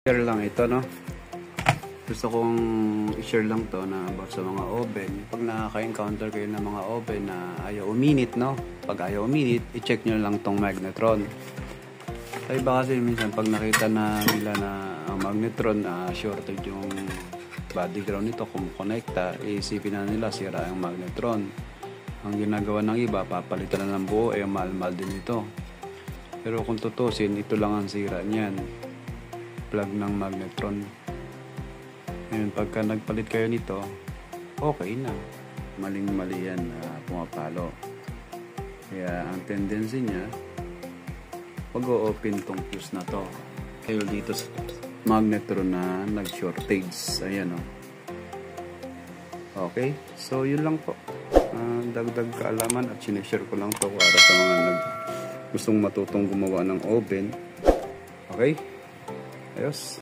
Share lang ito, no? Gusto kong i-share lang to na about sa mga oven. Pag nakaka-encounter kayo ng mga oven na ayaw uminit, no? Pag ayaw uminit, i-check nyo lang tong magnetron. Sa iba kasi minsan pag nakita na nila na ang magnetron shorted yung body ground nito, kumukonekta, isipin na nila sira yung magnetron. Ang ginagawa ng iba, papalitan na ng buo, mahal-mahal din ito. Pero kung tutusin, ito lang ang sira niyan. Plug ng magnetron. Ngayon, pagka nagpalit kayo nito, okay na. Maling-mali yan, pumapalo. Kaya ang tendency niya, pag-o-open tong fuse na to. Kayo dito sa magnetron na nag-shortage. Ayan o. Okay, so yun lang po. Dagdag kaalaman at sinishare ko lang to para sa mga gustong matutong gumawa ng oven. Okay? Ayos.